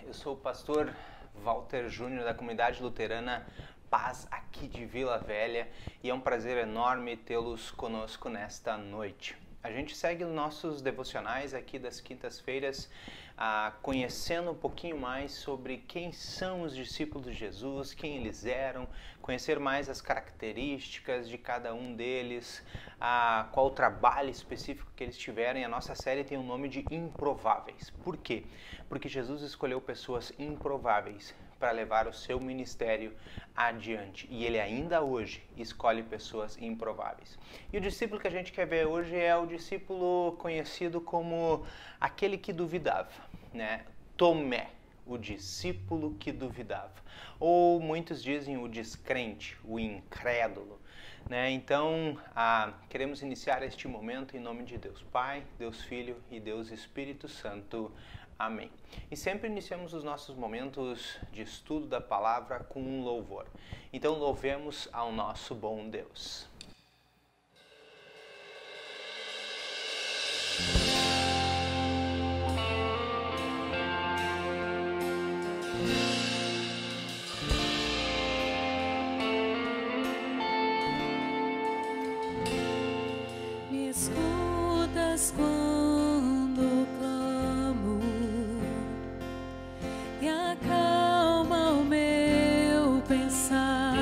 Eu sou o pastor Walter Júnior da comunidade luterana Paz aqui de Vila Velha e é um prazer enorme tê-los conosco nesta noite. A gente segue nossos devocionais aqui das quintas-feiras, conhecendo um pouquinho mais sobre quem são os discípulos de Jesus, quem eles eram, conhecer mais as características de cada um deles, qual o trabalho específico que eles tiveram. E a nossa série tem o nome de Improváveis. Por quê? Porque Jesus escolheu pessoas improváveis para levar o seu ministério adiante. E ele ainda hoje escolhe pessoas improváveis. E o discípulo que a gente quer ver hoje é o discípulo conhecido como aquele que duvidava, né? Tomé, o discípulo que duvidava. Ou muitos dizem o descrente, o incrédulo. Né? Então, queremos iniciar este momento em nome de Deus Pai, Deus Filho e Deus Espírito Santo. Amém. E sempre iniciamos os nossos momentos de estudo da palavra com um louvor. Então, louvemos ao nosso bom Deus. Me escutas quando clamo e acalma o meu pensar.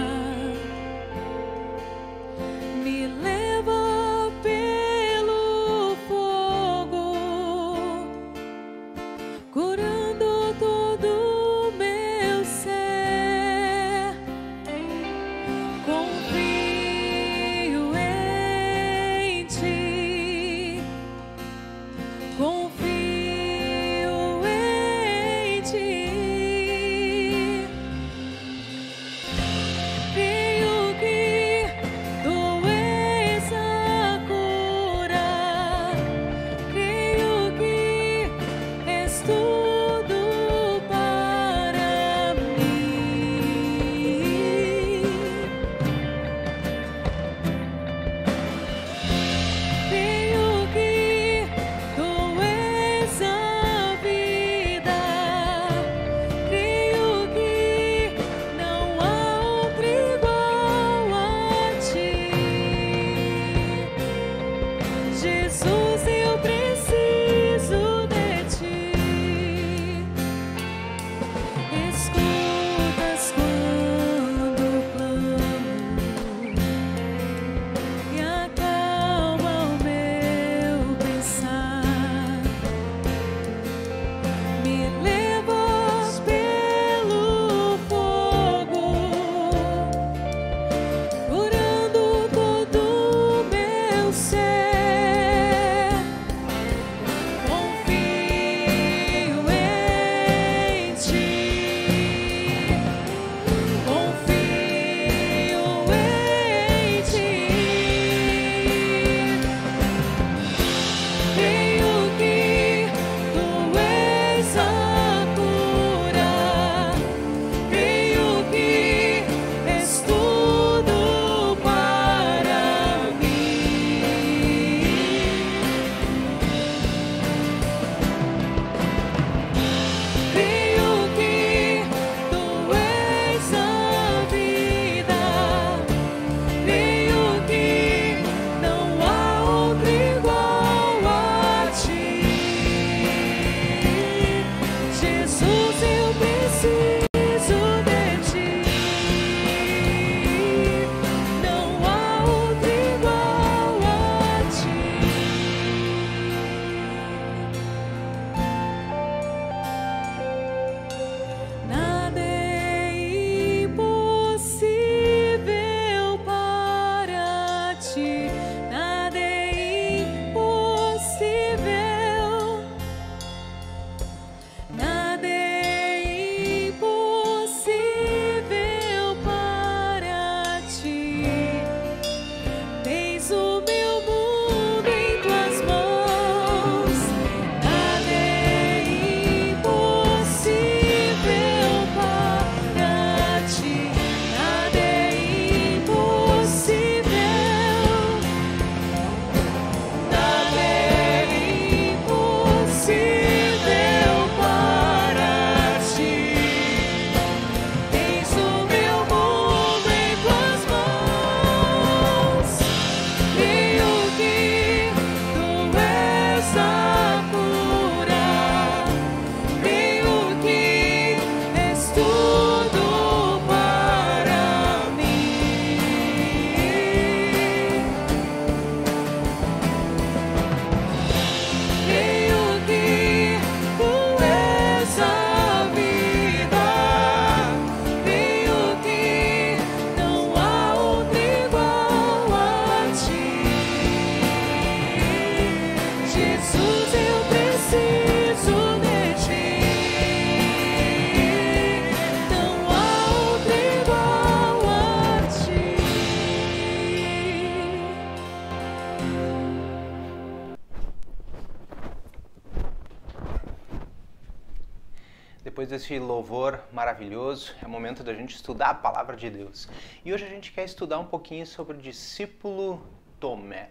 depois desse louvor maravilhoso, é momento da gente estudar a palavra de Deus. E hoje a gente quer estudar um pouquinho sobre o discípulo Tomé.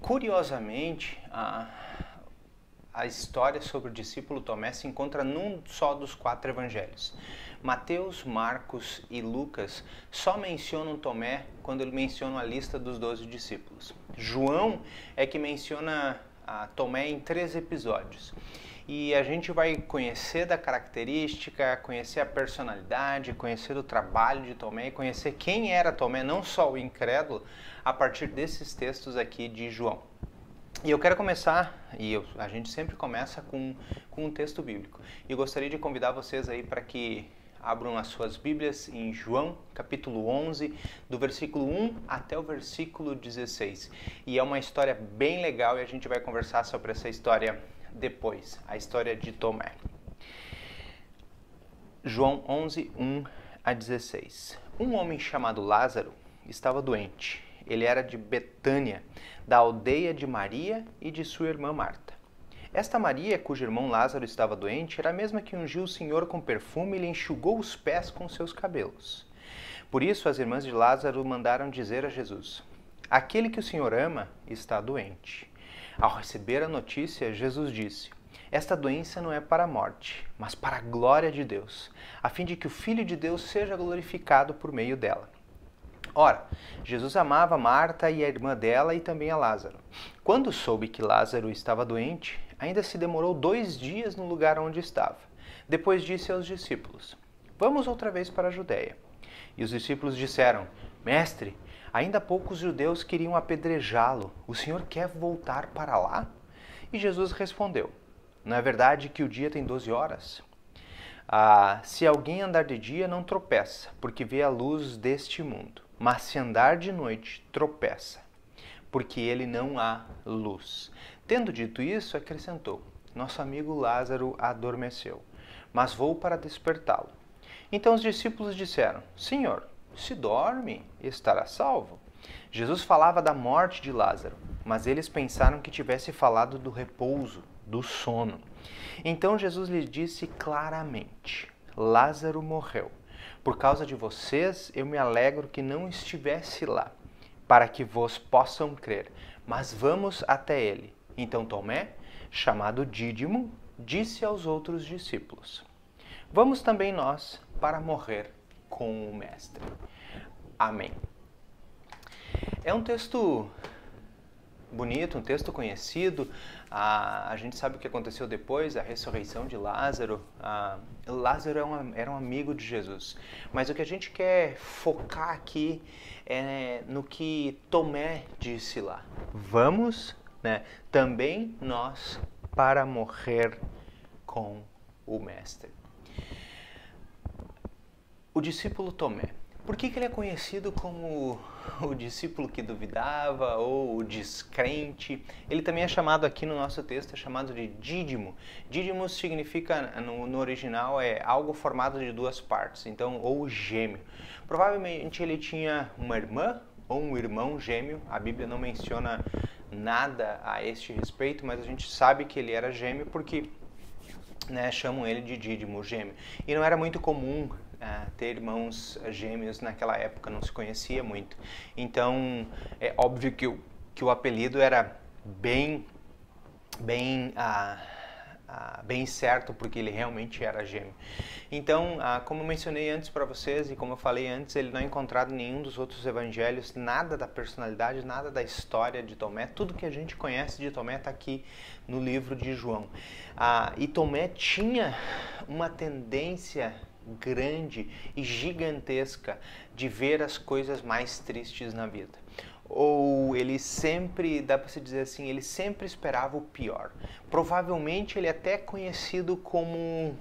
Curiosamente, a história sobre o discípulo Tomé se encontra num só dos 4 evangelhos. Mateus, Marcos e Lucas só mencionam Tomé quando ele menciona a lista dos 12 discípulos. João é que menciona Tomé em 3 episódios. E a gente vai conhecer da característica, conhecer a personalidade, conhecer o trabalho de Tomé e conhecer quem era Tomé, não só o incrédulo, a partir desses textos aqui de João. E eu quero começar, a gente sempre começa com um texto bíblico. E eu gostaria de convidar vocês aí para que abram as suas Bíblias em João, capítulo 11, do versículo 1 até o versículo 16. E é uma história bem legal e a gente vai conversar sobre essa história depois, a história de Tomé. João 11, 1 a 16. Um homem chamado Lázaro estava doente. Ele era de Betânia, da aldeia de Maria e de sua irmã Marta. Esta Maria, cujo irmão Lázaro estava doente, era a mesma que ungiu o Senhor com perfume e lhe enxugou os pés com seus cabelos. Por isso as irmãs de Lázaro mandaram dizer a Jesus: aquele que o Senhor ama está doente. Ao receber a notícia, Jesus disse: esta doença não é para a morte, mas para a glória de Deus, a fim de que o Filho de Deus seja glorificado por meio dela. Ora, Jesus amava Marta e a irmã dela e também a Lázaro. Quando soube que Lázaro estava doente, ainda se demorou 2 dias no lugar onde estava. Depois disse aos discípulos: vamos outra vez para a Judéia. E os discípulos disseram: Mestre, ainda poucos judeus queriam apedrejá-lo. O Senhor quer voltar para lá? E Jesus respondeu: não é verdade que o dia tem 12 horas? Se alguém andar de dia, não tropeça, porque vê a luz deste mundo. Mas se andar de noite, tropeça, porque ele não há luz. Tendo dito isso, acrescentou: nosso amigo Lázaro adormeceu, mas vou para despertá-lo. Então os discípulos disseram: Senhor, se dorme, estará salvo. Jesus falava da morte de Lázaro, mas eles pensaram que tivesse falado do repouso, do sono. Então Jesus lhes disse claramente: Lázaro morreu. Por causa de vocês, eu me alegro que não estivesse lá, para que vos possam crer. Mas vamos até ele. Então Tomé, chamado Dídimo, disse aos outros discípulos: vamos também nós para morrer com o Mestre. Amém. É um texto bonito, um texto conhecido. A gente sabe o que aconteceu depois, a ressurreição de Lázaro. Lázaro era um amigo de Jesus. Mas o que a gente quer focar aqui é no que Tomé disse lá. Vamos, também nós para morrer com o Mestre. O discípulo Tomé. Por que ele é conhecido como o discípulo que duvidava ou o descrente? Ele também é chamado aqui no nosso texto, é chamado de Dídimo. Dídimo significa, no original, é algo formado de 2 partes, então, ou gêmeo. Provavelmente ele tinha uma irmã ou um irmão gêmeo, a Bíblia não menciona nada a este respeito, mas a gente sabe que ele era gêmeo porque chamam ele de Dídimo, gêmeo. E não era muito comum ter irmãos gêmeos naquela época, não se conhecia muito. Então, é óbvio que o apelido era bem certo, porque ele realmente era gêmeo. Então, como eu mencionei antes para vocês e como eu falei antes, ele não é encontrado em nenhum dos outros evangelhos, nada da personalidade, nada da história de Tomé. Tudo que a gente conhece de Tomé está aqui no livro de João. E Tomé tinha uma tendência grande e gigantesca de ver as coisas mais tristes na vida. Ou ele sempre, dá para se dizer assim, ele sempre esperava o pior. Provavelmente ele é até conhecido como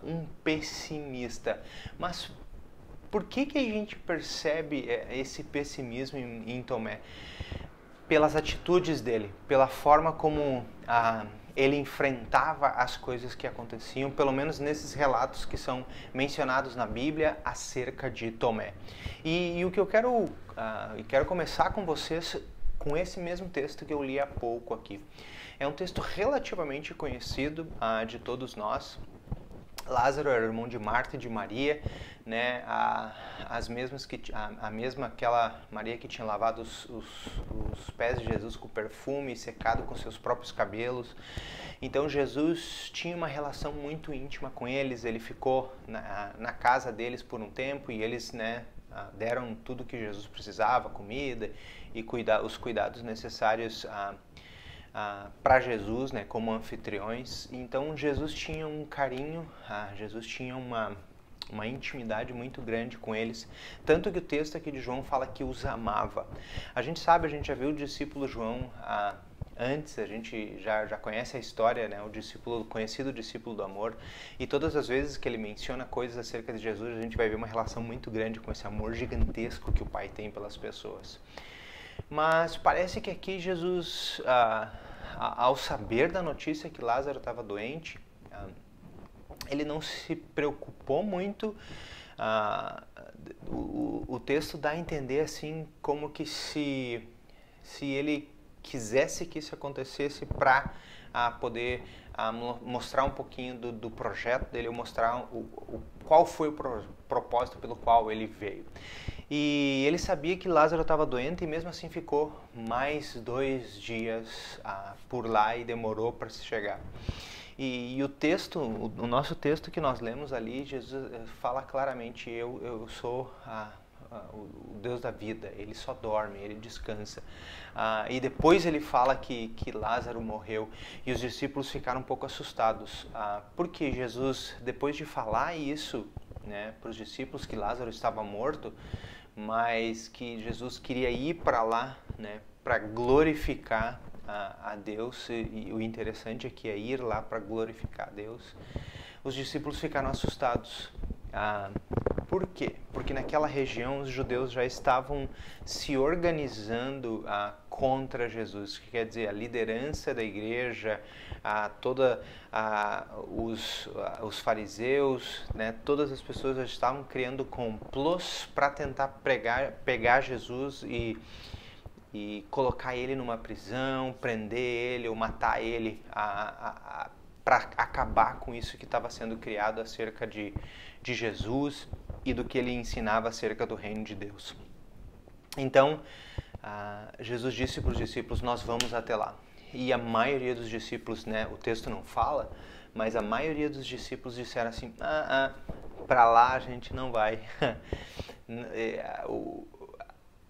um pessimista. Mas por que a gente percebe esse pessimismo em Tomé? Pelas atitudes dele, pela forma como ele enfrentava as coisas que aconteciam, pelo menos nesses relatos que são mencionados na Bíblia acerca de Tomé. E o que eu quero começar com vocês com esse mesmo texto que eu li há pouco aqui. É um texto relativamente conhecido de todos nós. Lázaro era irmão de Marta e de Maria, né? A mesma aquela Maria que tinha lavado os pés de Jesus com perfume e secado com seus próprios cabelos. Então Jesus tinha uma relação muito íntima com eles. Ele ficou na casa deles por um tempo e eles, né, deram tudo que Jesus precisava, comida e os cuidados necessários para Jesus, né, como anfitriões. Então Jesus tinha um carinho, Jesus tinha uma intimidade muito grande com eles, tanto que o texto aqui de João fala que os amava. A gente sabe, a gente já viu o discípulo João antes, a gente já conhece a história, né, o conhecido discípulo do amor, e todas as vezes que ele menciona coisas acerca de Jesus, a gente vai ver uma relação muito grande com esse amor gigantesco que o Pai tem pelas pessoas. Mas parece que aqui Jesus, ao saber da notícia que Lázaro estava doente, ele não se preocupou muito. O texto dá a entender assim como que se ele quisesse que isso acontecesse para poder mostrar um pouquinho do projeto dele, mostrar qual foi o propósito pelo qual ele veio. E ele sabia que Lázaro estava doente e mesmo assim ficou mais 2 dias por lá e demorou para se chegar. E o texto, o nosso texto que nós lemos ali, Jesus fala claramente: eu sou o Deus da vida, ele só dorme, ele descansa. E depois ele fala que Lázaro morreu e os discípulos ficaram um pouco assustados, porque Jesus, depois de falar isso, né, para os discípulos que Lázaro estava morto, mas que Jesus queria ir para lá, né, para glorificar a Deus, e o interessante é que é ir lá para glorificar a Deus. Os discípulos ficaram assustados. Por quê? Porque naquela região os judeus já estavam se organizando contra Jesus, que quer dizer, a liderança da igreja, os fariseus, né, todas as pessoas já estavam criando complôs para tentar pegar Jesus e colocar ele numa prisão, prender ele ou matar ele, para acabar com isso que estava sendo criado acerca de Jesus e do que ele ensinava acerca do reino de Deus. Então, Jesus disse para os discípulos: nós vamos até lá. E a maioria dos discípulos, né, o texto não fala, mas a maioria dos discípulos disseram assim: para lá a gente não vai.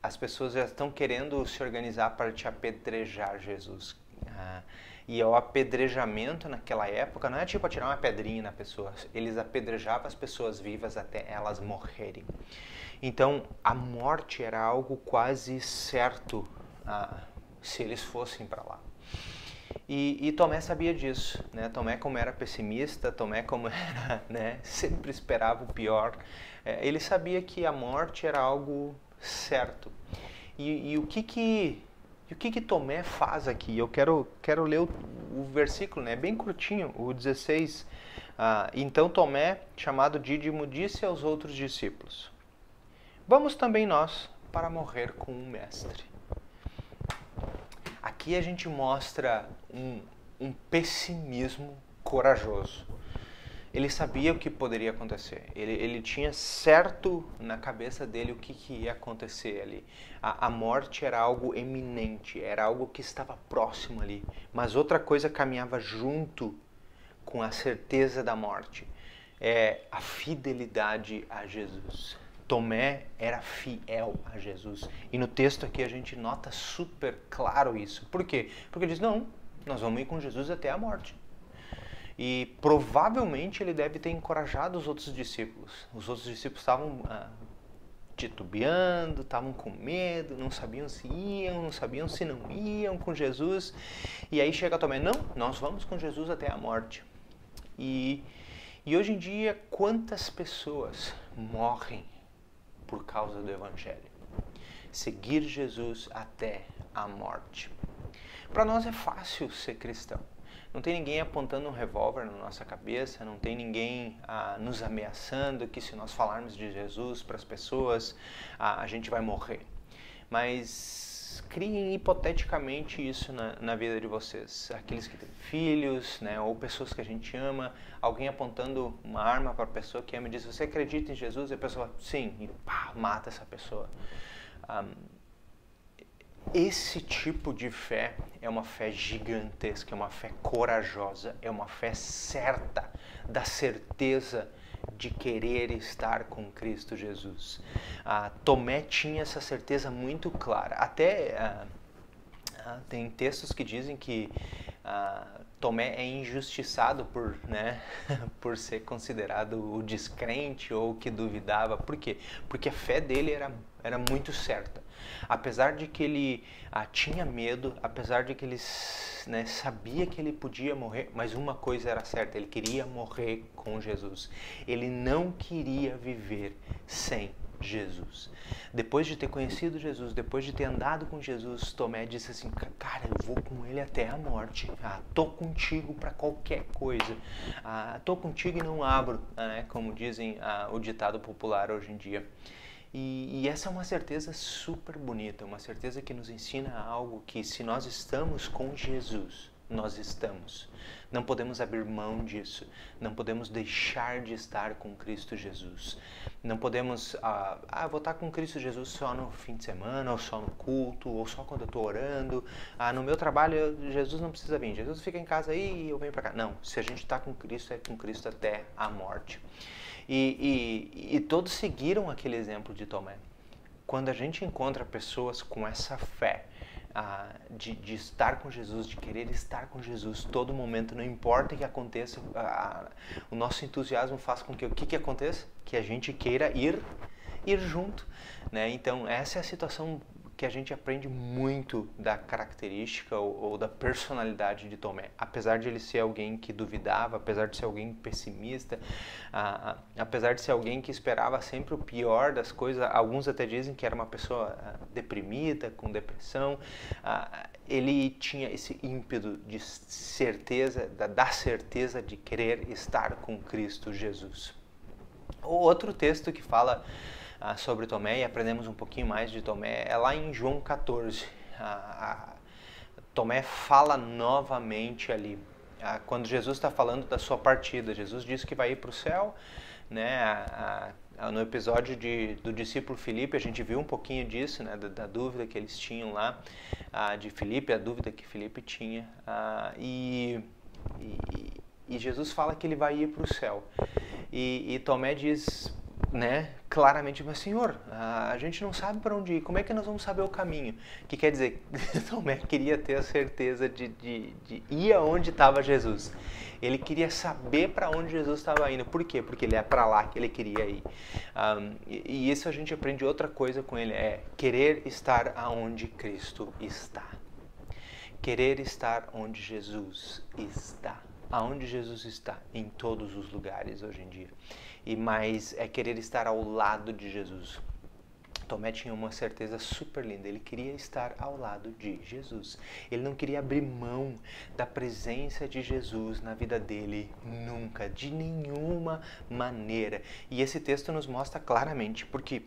As pessoas já estão querendo se organizar para te apedrejar, Jesus. E o apedrejamento naquela época não é tipo atirar uma pedrinha na pessoa. Eles apedrejavam as pessoas vivas até elas morrerem. Então, a morte era algo quase certo se eles fossem para lá. E Tomé sabia disso, né? Tomé, como era pessimista, Tomé, como era, né, sempre esperava o pior, ele sabia que a morte era algo certo. E o que Tomé faz aqui? Eu quero ler o versículo, né? Bem curtinho, o 16. Então Tomé, chamado Dídimo, disse aos outros discípulos: vamos também nós para morrer com o mestre. Aqui a gente mostra um pessimismo corajoso. Ele sabia o que poderia acontecer. Ele tinha certo na cabeça dele o que ia acontecer ali. A morte era algo eminente, era algo que estava próximo ali. Mas outra coisa caminhava junto com a certeza da morte. É a fidelidade a Jesus. Tomé era fiel a Jesus. E no texto aqui a gente nota super claro isso. Por quê? Porque ele diz: não, nós vamos ir com Jesus até a morte. E provavelmente ele deve ter encorajado os outros discípulos. Os outros discípulos estavam titubeando, estavam com medo, não sabiam se iam, não sabiam se não iam com Jesus. E aí chega Tomé: não, nós vamos com Jesus até a morte. E hoje em dia, quantas pessoas morrem por causa do Evangelho? Seguir Jesus até a morte. Para nós é fácil ser cristão. Não tem ninguém apontando um revólver na nossa cabeça, não tem ninguém nos ameaçando que se nós falarmos de Jesus para as pessoas, a gente vai morrer. Mas mas criem hipoteticamente isso na vida de vocês. Aqueles que têm filhos, né, ou pessoas que a gente ama, alguém apontando uma arma para a pessoa que ama e diz, você acredita em Jesus? E a pessoa, sim, e pá, mata essa pessoa. Esse tipo de fé é uma fé gigantesca, é uma fé corajosa, é uma fé certa, da certeza de querer estar com Cristo Jesus. Tomé tinha essa certeza muito clara. Até tem textos que dizem que Tomé é injustiçado por ser considerado o descrente ou que duvidava. Por quê? Porque a fé dele era muito certa. Apesar de que ele tinha medo, apesar de que ele sabia que ele podia morrer, mas uma coisa era certa, ele queria morrer com Jesus. Ele não queria viver sem Jesus. Depois de ter conhecido Jesus, depois de ter andado com Jesus, Tomé disse assim, cara, eu vou com ele até a morte. Tô contigo para qualquer coisa. Tô contigo e não abro, né? Como dizem o ditado popular hoje em dia. E essa é uma certeza super bonita, uma certeza que nos ensina algo que se nós estamos com Jesus, nós estamos. Não podemos abrir mão disso, não podemos deixar de estar com Cristo Jesus. Não podemos, vou estar com Cristo Jesus só no fim de semana, ou só no culto, ou só quando eu estou orando. No meu trabalho, Jesus não precisa vir, Jesus fica em casa aí e eu venho para cá. Não, se a gente está com Cristo, é com Cristo até a morte. E todos seguiram aquele exemplo de Tomé. Quando a gente encontra pessoas com essa fé de estar com Jesus, de querer estar com Jesus todo momento, não importa o que aconteça, o nosso entusiasmo faz com que o que aconteça? Que a gente queira ir junto, né? Então essa é a situação que a gente aprende muito da característica ou da personalidade de Tomé. Apesar de ele ser alguém que duvidava, apesar de ser alguém pessimista, apesar de ser alguém que esperava sempre o pior das coisas, alguns até dizem que era uma pessoa deprimida, com depressão, ele tinha esse ímpeto de certeza, da certeza de querer estar com Cristo Jesus. O outro texto que fala sobre Tomé, e aprendemos um pouquinho mais de Tomé, é lá em João 14. Tomé fala novamente ali, quando Jesus está falando da sua partida. Jesus disse que vai ir para o céu, né? No episódio do discípulo Filipe, a gente viu um pouquinho disso, né? Da dúvida que eles tinham lá, de Filipe, a dúvida que Filipe tinha, e Jesus fala que ele vai ir para o céu. E Tomé diz, né, claramente, mas Senhor, a gente não sabe para onde ir, como é que nós vamos saber o caminho? Que quer dizer, Tomé queria ter a certeza de ir aonde estava Jesus. Ele queria saber para onde Jesus estava indo. Por quê? Porque ele é para lá que ele queria ir. E isso a gente aprende outra coisa com ele, é querer estar aonde Cristo está. Querer estar onde Jesus está. Aonde Jesus está, em todos os lugares hoje em dia. Mas é querer estar ao lado de Jesus. Tomé tinha uma certeza super linda, ele queria estar ao lado de Jesus. Ele não queria abrir mão da presença de Jesus na vida dele nunca, de nenhuma maneira. E esse texto nos mostra claramente, porque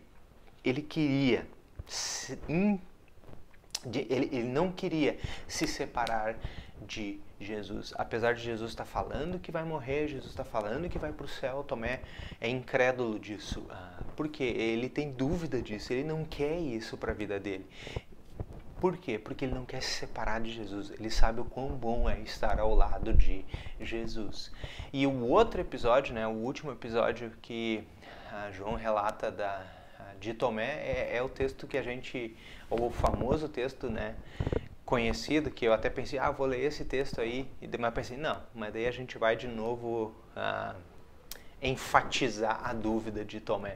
ele queria, ele não queria se separar de Jesus. Apesar de Jesus estar falando que vai morrer, Jesus está falando que vai para o céu, Tomé é incrédulo disso. Porque ele tem dúvida disso, ele não quer isso para a vida dele. Por quê? Porque ele não quer se separar de Jesus. Ele sabe o quão bom é estar ao lado de Jesus. E o outro episódio, né, o último episódio que João relata de Tomé é o texto que a gente, ou o famoso texto, né, conhecido, que eu até pensei, vou ler esse texto aí, mas pensei, não, mas daí a gente vai de novo enfatizar a dúvida de Tomé.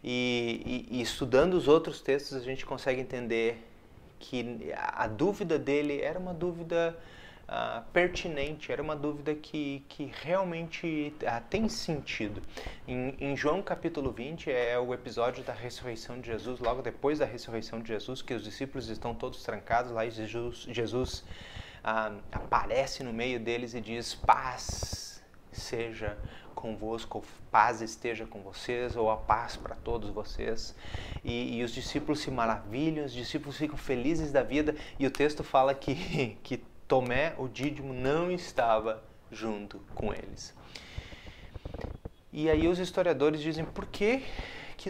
E estudando os outros textos, a gente consegue entender que a dúvida dele era uma dúvida pertinente, era uma dúvida que realmente tem sentido. Em João capítulo 20 é o episódio da ressurreição de Jesus, logo depois da ressurreição de Jesus, que os discípulos estão todos trancados lá e Jesus aparece no meio deles e diz, paz seja convosco, paz esteja com vocês, ou a paz para todos vocês. E os discípulos se maravilham, os discípulos ficam felizes da vida, e o texto fala que Tomé, o dídimo, não estava junto com eles. E aí os historiadores dizem, por que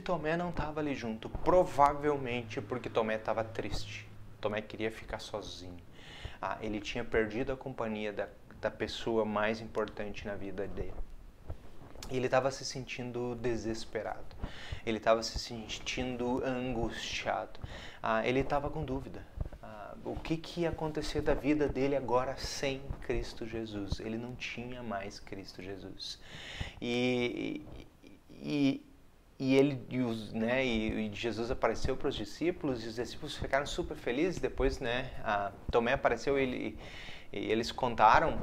Tomé não estava ali junto? Provavelmente porque Tomé estava triste. Tomé queria ficar sozinho. Ele tinha perdido a companhia da pessoa mais importante na vida dele. E ele estava se sentindo desesperado. Ele estava se sentindo angustiado. Ele estava com dúvida. O que ia acontecer da vida dele agora sem Cristo Jesus? Ele não tinha mais Cristo Jesus. E Jesus apareceu para os discípulos, e os discípulos ficaram super felizes. Depois, Tomé apareceu e eles contaram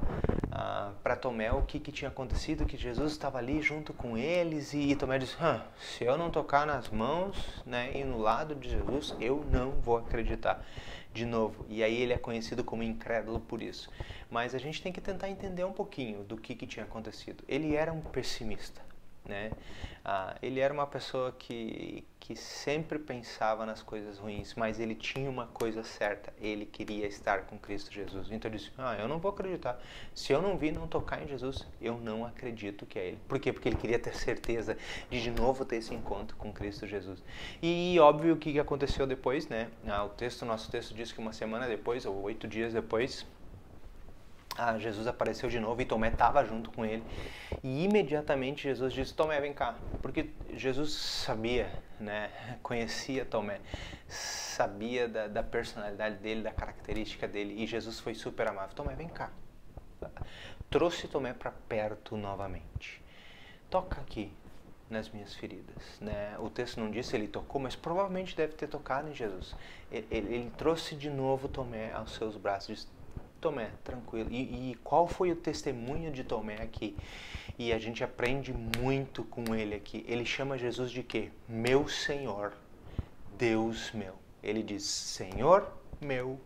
para Tomé o que tinha acontecido, que Jesus estava ali junto com eles, e Tomé disse, se eu não tocar nas mãos, e no lado de Jesus, eu não vou acreditar de novo. E aí ele é conhecido como incrédulo por isso. Mas a gente tem que tentar entender um pouquinho do que tinha acontecido. Ele era um pessimista, ele era uma pessoa que sempre pensava nas coisas ruins, mas ele tinha uma coisa certa, ele queria estar com Cristo Jesus. Então ele disse, eu não vou acreditar, se eu não não tocar em Jesus, eu não acredito que é ele. Por quê? Porque ele queria ter certeza de novo ter esse encontro com Cristo Jesus. E óbvio o que aconteceu depois, nosso texto diz que uma semana depois, ou 8 dias depois, Jesus apareceu de novo e Tomé estava junto com ele. E imediatamente Jesus disse, Tomé, vem cá. Porque Jesus sabia, conhecia Tomé, sabia da personalidade dele, da característica dele. E Jesus foi super amável. Tomé, vem cá. Trouxe Tomé para perto novamente. Toca aqui nas minhas feridas. O texto não disse se ele tocou, mas provavelmente deve ter tocado em Jesus. Ele trouxe de novo Tomé aos seus braços. Disse, Tomé, tranquilo. E qual foi o testemunho de Tomé aqui? E a gente aprende muito com ele aqui. Ele chama Jesus de quê? Meu Senhor, Deus meu. Ele diz Senhor meu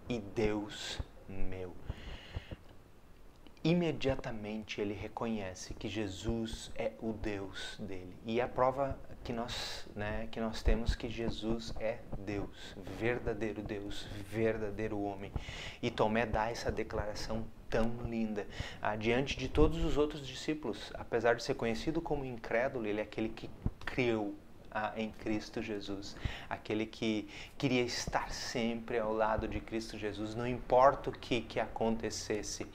e Deus meu. Imediatamente ele reconhece que Jesus é o Deus dele. E a prova que nós temos que Jesus é Deus, verdadeiro homem. E Tomé dá essa declaração tão linda diante de todos os outros discípulos. Apesar de ser conhecido como incrédulo, ele é aquele que creu em Cristo Jesus, aquele que queria estar sempre ao lado de Cristo Jesus, não importa o que acontecesse.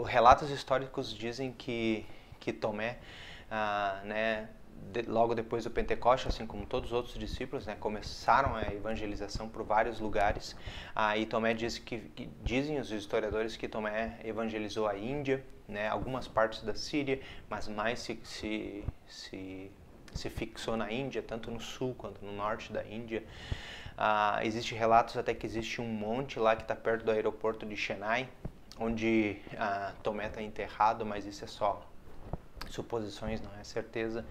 Relatos históricos dizem que Tomé, logo depois do Pentecoste, assim como todos os outros discípulos, começaram a evangelização por vários lugares. E Tomé dizem os historiadores que Tomé evangelizou a Índia, algumas partes da Síria, mas mais se fixou na Índia, tanto no sul quanto no norte da Índia. Existem relatos até que existe um monte lá que está perto do aeroporto de Chennai, onde Tomé está enterrado, mas isso é só suposições, não é certeza.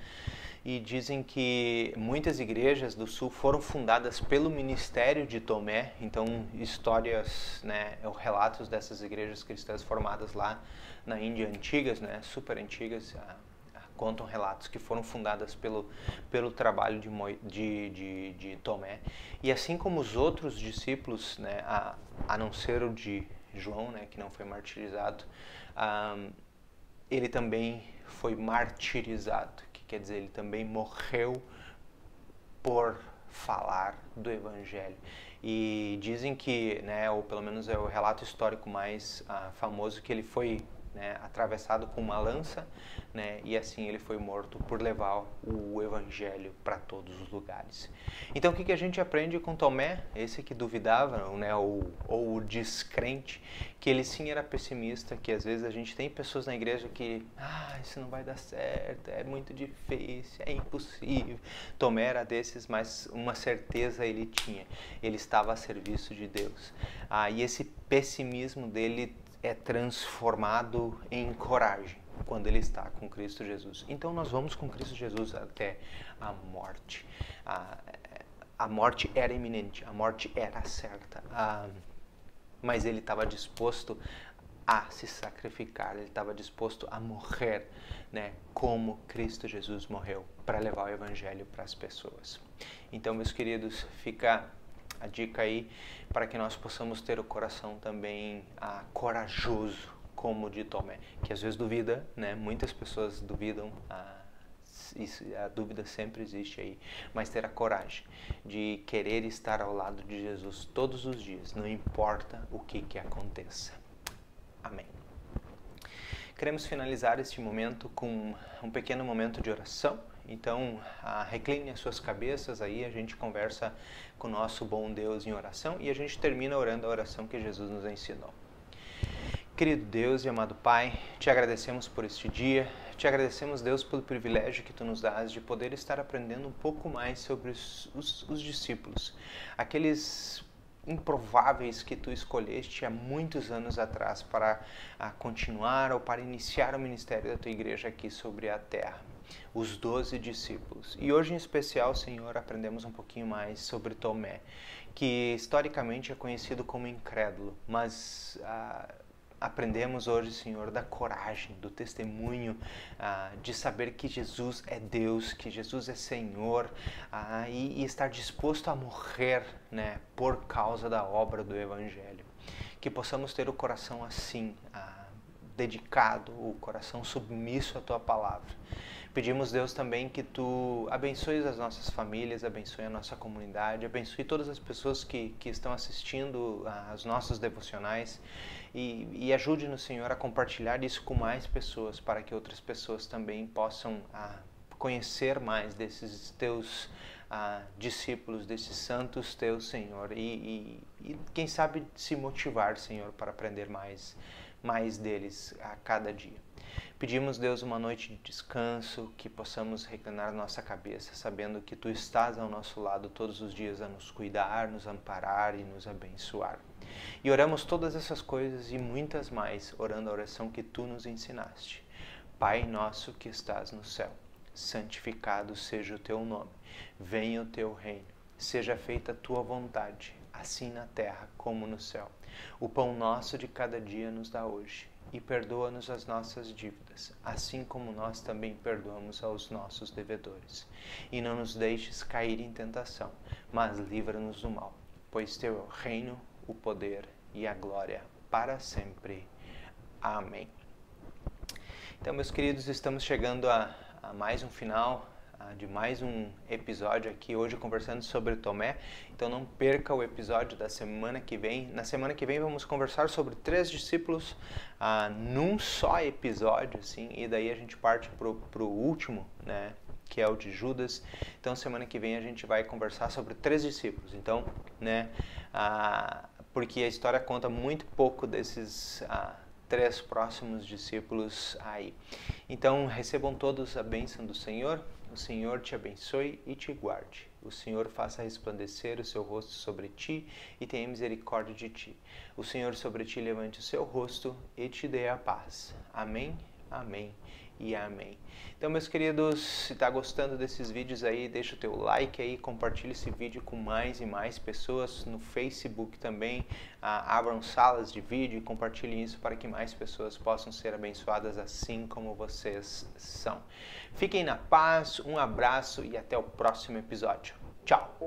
E dizem que muitas igrejas do sul foram fundadas pelo ministério de Tomé. Então histórias, relatos dessas igrejas cristãs formadas lá na Índia antigas, super antigas, contam relatos que foram fundadas pelo trabalho de Tomé. E assim como os outros discípulos, a não ser o de João, que não foi martirizado, ele também foi martirizado, que quer dizer, ele também morreu por falar do Evangelho. E dizem que, ou pelo menos é o relato histórico mais famoso, que ele foi atravessado com uma lança, e assim ele foi morto por levar o Evangelho para todos os lugares. Então o que a gente aprende com Tomé, esse que duvidava, ou o descrente, que ele sim era pessimista, que às vezes a gente tem pessoas na igreja que, isso não vai dar certo, é muito difícil, é impossível. Tomé era desses, mas uma certeza ele tinha, ele estava a serviço de Deus. E esse pessimismo dele é transformado em coragem quando ele está com Cristo Jesus. Então nós vamos com Cristo Jesus até a morte. A morte era iminente, a morte era certa, mas ele estava disposto a se sacrificar, ele estava disposto a morrer, né, como Cristo Jesus morreu para levar o evangelho para as pessoas. Então, meus queridos, fica a dica aí para que nós possamos ter o coração também corajoso, como o de Tomé, que às vezes duvida, né? Muitas pessoas duvidam, a dúvida sempre existe aí, mas ter a coragem de querer estar ao lado de Jesus todos os dias, não importa o que aconteça. Amém. Queremos finalizar este momento com um pequeno momento de oração. Então, recline as suas cabeças aí, a gente conversa com o nosso bom Deus em oração e a gente termina orando a oração que Jesus nos ensinou. Querido Deus e amado Pai, te agradecemos por este dia, te agradecemos, Deus, pelo privilégio que tu nos dás de poder estar aprendendo um pouco mais sobre os discípulos, aqueles improváveis que tu escolheste há muitos anos atrás para continuar ou para iniciar o ministério da tua igreja aqui sobre a terra. Os 12 discípulos. E hoje, em especial, Senhor, aprendemos um pouquinho mais sobre Tomé, que historicamente é conhecido como incrédulo, mas aprendemos hoje, Senhor, da coragem, do testemunho, de saber que Jesus é Deus, que Jesus é Senhor, e estar disposto a morrer, né, por causa da obra do Evangelho. Que possamos ter o coração assim, dedicado, o coração submisso à Tua Palavra. Pedimos, Deus, também que Tu abençoes as nossas famílias, abençoe a nossa comunidade, abençoe todas as pessoas que estão assistindo aos nossos devocionais e ajude-nos, Senhor, a compartilhar isso com mais pessoas, para que outras pessoas também possam conhecer mais desses Teus discípulos, desses santos Teus, Senhor, e quem sabe se motivar, Senhor, para aprender mais deles a cada dia. Pedimos, Deus, uma noite de descanso, que possamos reclinar nossa cabeça, sabendo que Tu estás ao nosso lado todos os dias a nos cuidar, nos amparar e nos abençoar. E oramos todas essas coisas e muitas mais, orando a oração que Tu nos ensinaste. Pai nosso que estás no céu, santificado seja o Teu nome. Venha o Teu reino. Seja feita a Tua vontade, assim na terra como no céu. O pão nosso de cada dia nos dá hoje. E perdoa-nos as nossas dívidas, assim como nós também perdoamos aos nossos devedores. E não nos deixes cair em tentação, mas livra-nos do mal, pois Teu é o reino, o poder e a glória para sempre. Amém. Então, meus queridos, estamos chegando a mais um final de mais um episódio aqui hoje conversando sobre Tomé. Então não perca o episódio da semana que vem. Na semana que vem vamos conversar sobre 3 discípulos num só episódio, assim, e daí a gente parte pro último, né, que é o de Judas. Então semana que vem a gente vai conversar sobre 3 discípulos. Então, né, porque a história conta muito pouco desses 3 próximos discípulos aí. Então recebam todos a bênção do Senhor. O Senhor te abençoe e te guarde. O Senhor faça resplandecer o seu rosto sobre ti e tenha misericórdia de ti. O Senhor sobre ti levante o seu rosto e te dê a paz. Amém, amém e amém. Então, meus queridos, se está gostando desses vídeos aí, deixa o teu like aí, compartilha esse vídeo com mais e mais pessoas. No Facebook também, abram salas de vídeo e compartilhem isso para que mais pessoas possam ser abençoadas assim como vocês são. Fiquem na paz, um abraço e até o próximo episódio. Tchau!